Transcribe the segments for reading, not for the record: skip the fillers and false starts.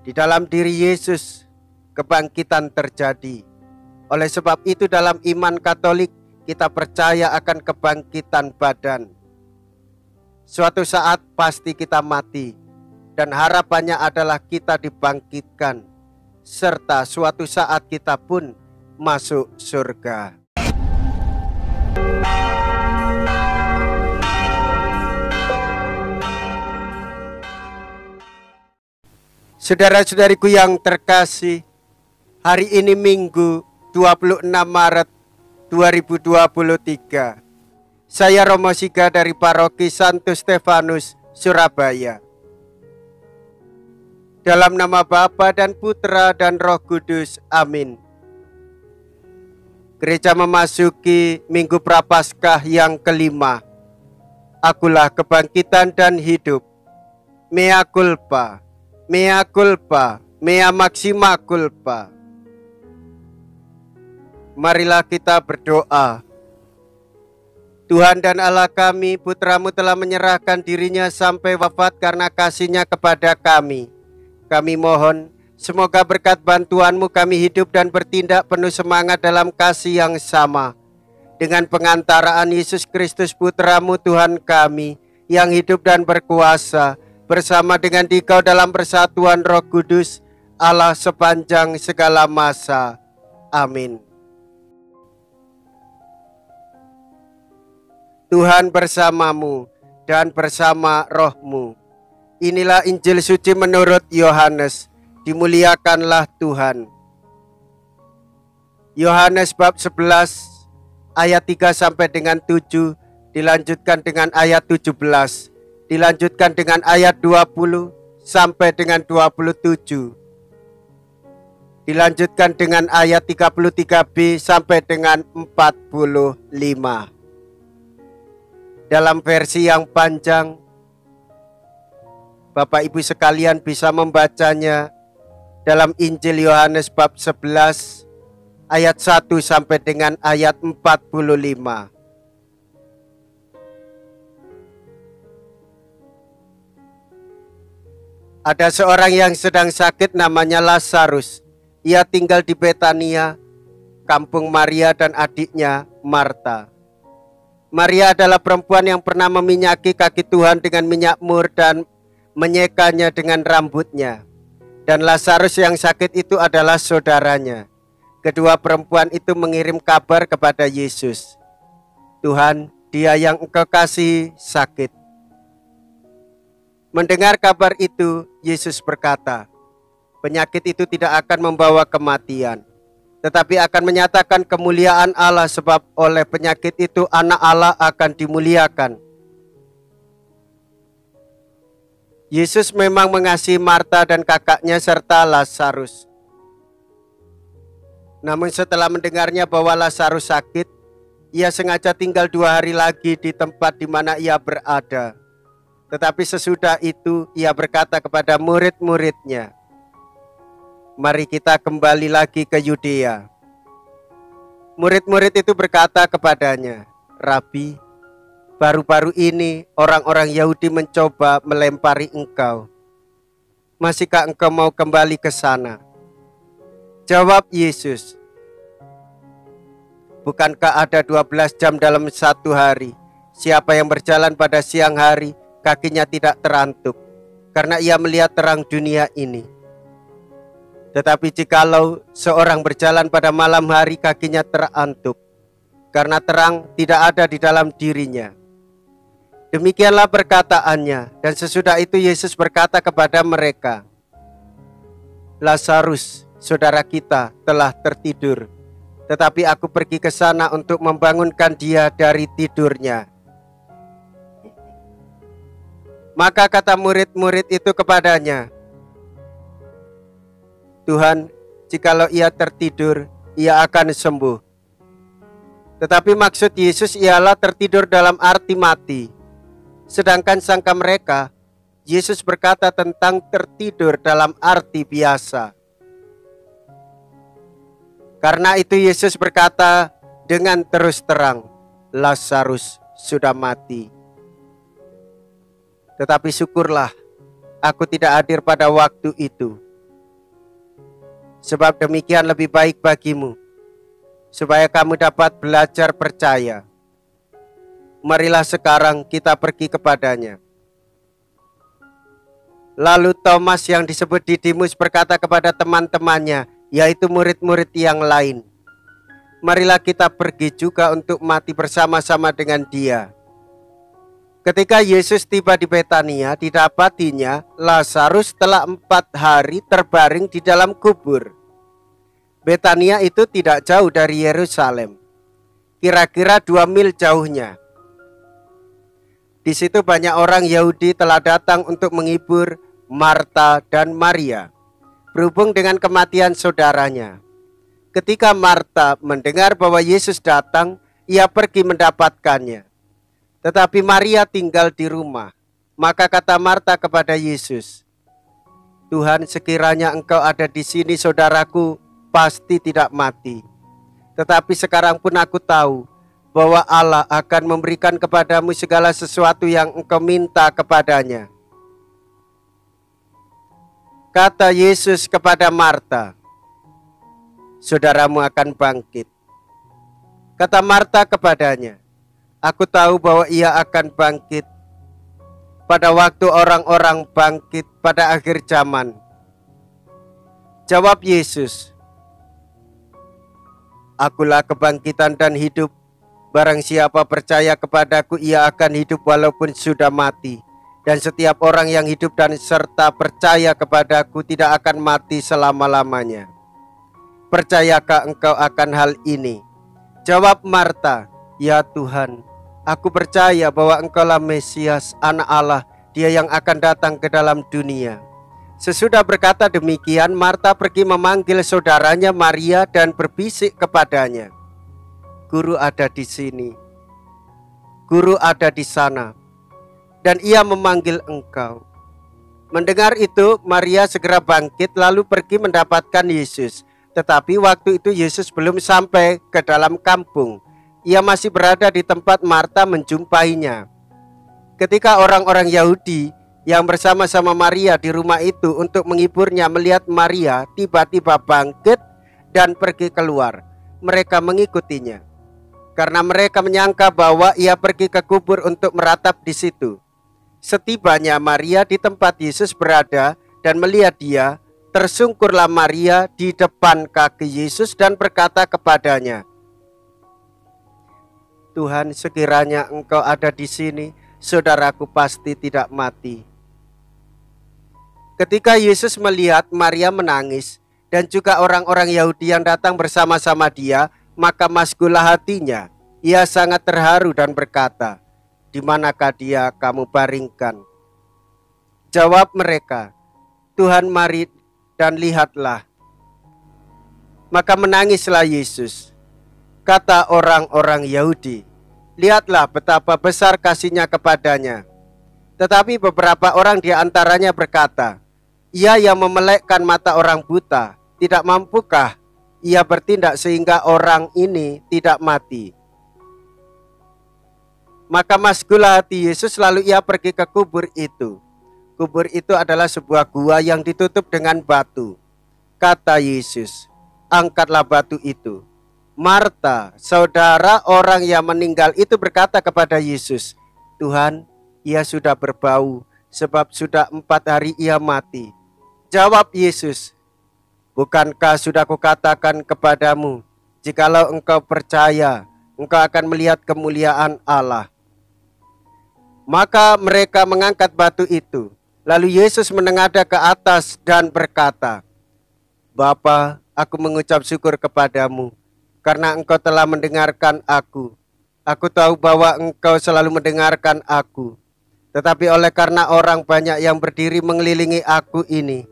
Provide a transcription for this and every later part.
Di dalam diri Yesus kebangkitan terjadi. Oleh sebab itu dalam iman Katolik kita percaya akan kebangkitan badan. Suatu saat pasti kita mati, dan harapannya adalah kita dibangkitkan, serta suatu saat kita pun masuk surga. Saudara-saudariku yang terkasih, hari ini Minggu 26 Maret 2023. Saya Romo Siga dari Paroki Santo Stefanus, Surabaya. Dalam nama Bapa dan Putra dan Roh Kudus, amin. Gereja memasuki Minggu Prapaskah yang kelima. Akulah kebangkitan dan hidup. Mea culpa, mea culpa, mea maxima culpa. Marilah kita berdoa. Tuhan dan Allah kami, Putra-Mu telah menyerahkan dirinya sampai wafat karena kasih-Nya kepada kami. Kami mohon, semoga berkat bantuan-Mu kami hidup dan bertindak penuh semangat dalam kasih yang sama. Dengan pengantaraan Yesus Kristus Putra-Mu Tuhan kami, yang hidup dan berkuasa, bersama dengan Dikau dalam persatuan Roh Kudus, Allah sepanjang segala masa. Amin. Tuhan bersamamu dan bersama rohmu. Inilah Injil suci menurut Yohanes. Dimuliakanlah Tuhan. Yohanes bab 11 ayat 3 sampai dengan 7, dilanjutkan dengan ayat 17, dilanjutkan dengan ayat 20 sampai dengan 27, dilanjutkan dengan ayat 33b sampai dengan 45. Dalam versi yang panjang, Bapak Ibu sekalian bisa membacanya dalam Injil Yohanes bab 11 ayat 1 sampai dengan ayat 45. Ada seorang yang sedang sakit namanya Lazarus. Ia tinggal di Betania, kampung Maria dan adiknya Marta. Maria adalah perempuan yang pernah meminyaki kaki Tuhan dengan minyak mur dan menyekanya dengan rambutnya. Dan Lazarus yang sakit itu adalah saudaranya. Kedua perempuan itu mengirim kabar kepada Yesus. Tuhan, dia yang Engkau kasih sakit. Mendengar kabar itu, Yesus berkata, penyakit itu tidak akan membawa kematian, tetapi akan menyatakan kemuliaan Allah, sebab oleh penyakit itu anak Allah akan dimuliakan. Yesus memang mengasihi Marta dan kakaknya serta Lazarus. Namun setelah mendengarnya bahwa Lazarus sakit, ia sengaja tinggal 2 hari lagi di tempat di mana ia berada. Tetapi sesudah itu ia berkata kepada murid-muridnya, mari kita kembali lagi ke Yudea. Murid-murid itu berkata kepadanya, Rabi, baru-baru ini orang-orang Yahudi mencoba melempari Engkau. Masihkah Engkau mau kembali ke sana? Jawab Yesus, bukankah ada 12 jam dalam satu hari? Siapa yang berjalan pada siang hari, kakinya tidak terantuk, karena ia melihat terang dunia ini. Tetapi jikalau seorang berjalan pada malam hari, kakinya terantuk, karena terang tidak ada di dalam dirinya. Demikianlah perkataannya. Dan sesudah itu Yesus berkata kepada mereka, Lazarus, saudara kita, telah tertidur, tetapi aku pergi ke sana untuk membangunkan dia dari tidurnya. Maka kata murid-murid itu kepadanya, Tuhan, jikalau ia tertidur, ia akan sembuh. Tetapi maksud Yesus ialah tertidur dalam arti mati. Sedangkan sangka mereka, Yesus berkata tentang tertidur dalam arti biasa. Karena itu Yesus berkata dengan terus terang, Lazarus sudah mati. Tetapi syukurlah, aku tidak hadir pada waktu itu, sebab demikian lebih baik bagimu, supaya kamu dapat belajar percaya. Marilah sekarang kita pergi kepadanya." Lalu Thomas yang disebut Didimus berkata kepada teman-temannya, yaitu murid-murid yang lain, "Marilah kita pergi juga untuk mati bersama-sama dengan dia." Ketika Yesus tiba di Betania, didapatinya Lazarus telah 4 hari terbaring di dalam kubur. Betania itu tidak jauh dari Yerusalem, kira-kira 2 mil jauhnya. Di situ banyak orang Yahudi telah datang untuk menghibur Marta dan Maria berhubung dengan kematian saudaranya. Ketika Marta mendengar bahwa Yesus datang, ia pergi mendapatkannya. Tetapi Maria tinggal di rumah. Maka kata Marta kepada Yesus, "Tuhan, sekiranya Engkau ada di sini, saudaraku pasti tidak mati. Tetapi sekarang pun aku tahu bahwa Allah akan memberikan kepadamu segala sesuatu yang engkau minta kepadanya." Kata Yesus kepada Marta, "Saudaramu akan bangkit." Kata Marta kepadanya, "Aku tahu bahwa ia akan bangkit pada waktu orang-orang bangkit pada akhir zaman." Jawab Yesus, "Akulah kebangkitan dan hidup. Barang siapa percaya kepadaku, ia akan hidup walaupun sudah mati. Dan setiap orang yang hidup dan serta percaya kepadaku tidak akan mati selama-lamanya. Percayakah engkau akan hal ini?" Jawab Marta, "Ya Tuhan, aku percaya bahwa Engkaulah Mesias, Anak Allah, Dia yang akan datang ke dalam dunia." Sesudah berkata demikian, Marta pergi memanggil saudaranya Maria dan berbisik kepadanya, "Guru ada di sini, Guru ada di sana, dan ia memanggil engkau." Mendengar itu, Maria segera bangkit lalu pergi mendapatkan Yesus. Tetapi waktu itu Yesus belum sampai ke dalam kampung. Ia masih berada di tempat Marta menjumpainya. Ketika orang-orang Yahudi yang bersama-sama Maria di rumah itu untuk menghiburnya melihat Maria tiba-tiba bangkit dan pergi keluar, mereka mengikutinya, karena mereka menyangka bahwa ia pergi ke kubur untuk meratap di situ. Setibanya Maria di tempat Yesus berada dan melihat dia, tersungkurlah Maria di depan kaki Yesus dan berkata kepadanya, "Tuhan, sekiranya Engkau ada di sini, saudaraku pasti tidak mati." Ketika Yesus melihat Maria menangis dan juga orang-orang Yahudi yang datang bersama-sama dia, maka masgulah hatinya. Ia sangat terharu dan berkata, "Di manakah dia kamu baringkan?" Jawab mereka, "Tuhan, mari dan lihatlah." Maka menangislah Yesus. Kata orang-orang Yahudi, "Lihatlah betapa besar kasihnya kepadanya." Tetapi beberapa orang di antaranya berkata, "Ia yang memelekkan mata orang buta, tidak mampukah ia bertindak sehingga orang ini tidak mati?" Maka masgulah hati Yesus lalu ia pergi ke kubur itu. Kubur itu adalah sebuah gua yang ditutup dengan batu. Kata Yesus, "Angkatlah batu itu." Marta, saudara orang yang meninggal itu berkata kepada Yesus, "Tuhan, ia sudah berbau, sebab sudah 4 hari ia mati." Jawab Yesus, "Bukankah sudah kukatakan kepadamu, jikalau engkau percaya, engkau akan melihat kemuliaan Allah?" Maka mereka mengangkat batu itu. Lalu Yesus menengadah ke atas dan berkata, "Bapa, aku mengucap syukur kepadamu, karena engkau telah mendengarkan aku. Aku tahu bahwa engkau selalu mendengarkan aku. Tetapi oleh karena orang banyak yang berdiri mengelilingi aku ini,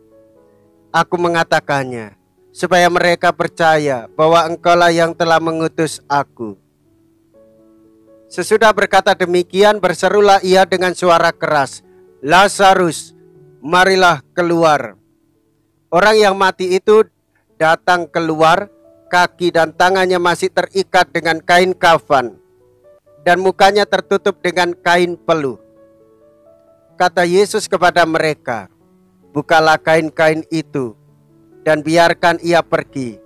aku mengatakannya, supaya mereka percaya bahwa engkaulah yang telah mengutus aku." Sesudah berkata demikian, berserulah ia dengan suara keras, "Lazarus, marilah keluar." Orang yang mati itu datang keluar, kaki dan tangannya masih terikat dengan kain kafan, dan mukanya tertutup dengan kain peluh. Kata Yesus kepada mereka, "Bukalah kain-kain itu." dan biarkan ia pergi.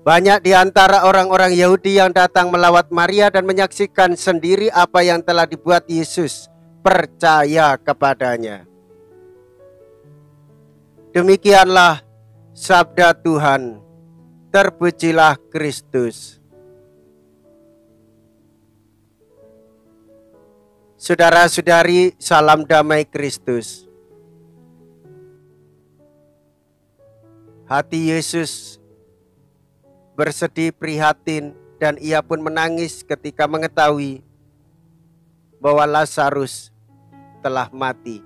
Banyak di antara orang-orang Yahudi yang datang melawat Maria dan menyaksikan sendiri apa yang telah dibuat Yesus, percaya kepadanya. Demikianlah sabda Tuhan. Terpujilah Kristus. Saudara-saudari, salam damai Kristus. Hati Yesus bersedih prihatin dan ia pun menangis ketika mengetahui bahwa Lazarus telah mati.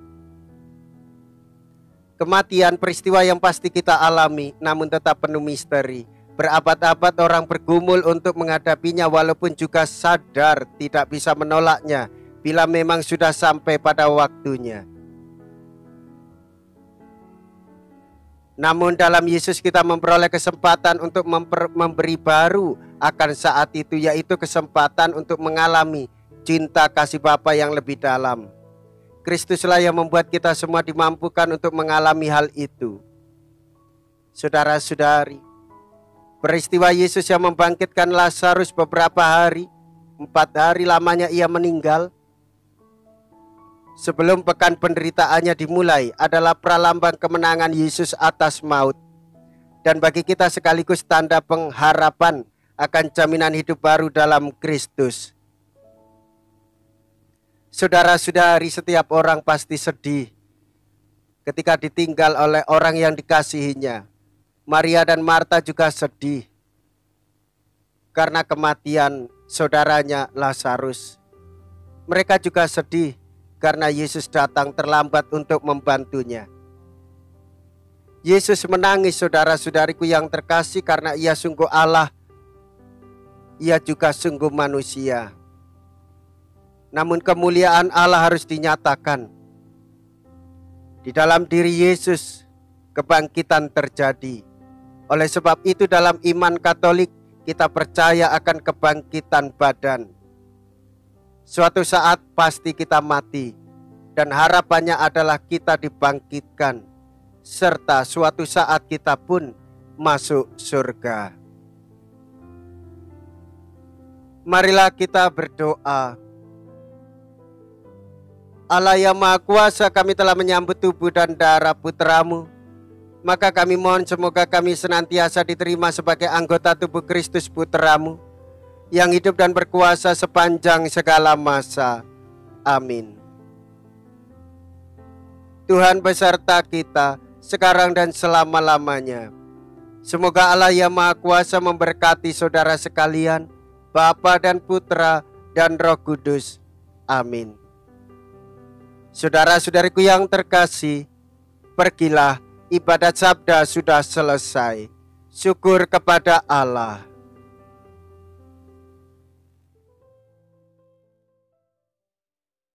Kematian peristiwa yang pasti kita alami namun tetap penuh misteri. Berabad-abad orang bergumul untuk menghadapinya walaupun juga sadar tidak bisa menolaknya bila memang sudah sampai pada waktunya. Namun dalam Yesus kita memperoleh kesempatan untuk memberi baru akan saat itu, yaitu kesempatan untuk mengalami cinta kasih Bapa yang lebih dalam. Kristuslah yang membuat kita semua dimampukan untuk mengalami hal itu. Saudara-saudari, peristiwa Yesus yang membangkitkan Lazarus beberapa hari, 4 hari lamanya ia meninggal, sebelum pekan penderitaannya dimulai adalah pralambang kemenangan Yesus atas maut. Dan bagi kita sekaligus tanda pengharapan akan jaminan hidup baru dalam Kristus. Saudara-saudari, setiap orang pasti sedih ketika ditinggal oleh orang yang dikasihinya. Maria dan Marta juga sedih karena kematian saudaranya Lazarus. Mereka juga sedih karena Yesus datang terlambat untuk membantunya. Yesus menangis, saudara-saudariku yang terkasih, karena ia sungguh Allah, ia juga sungguh manusia. Namun kemuliaan Allah harus dinyatakan. Di dalam diri Yesus kebangkitan terjadi. Oleh sebab itu dalam iman Katolik kita percaya akan kebangkitan badan. Suatu saat pasti kita mati, dan harapannya adalah kita dibangkitkan, serta suatu saat kita pun masuk surga. Marilah kita berdoa. Allah yang Maha Kuasa, kami telah menyambut tubuh dan darah Putra-Mu, maka kami mohon semoga kami senantiasa diterima sebagai anggota tubuh Kristus Putra-Mu, yang hidup dan berkuasa sepanjang segala masa. Amin. Tuhan beserta kita sekarang dan selama-lamanya. Semoga Allah yang Maha Kuasa memberkati saudara sekalian, Bapa dan Putra dan Roh Kudus. Amin. Saudara-saudariku yang terkasih, pergilah, ibadat sabda sudah selesai. Syukur kepada Allah.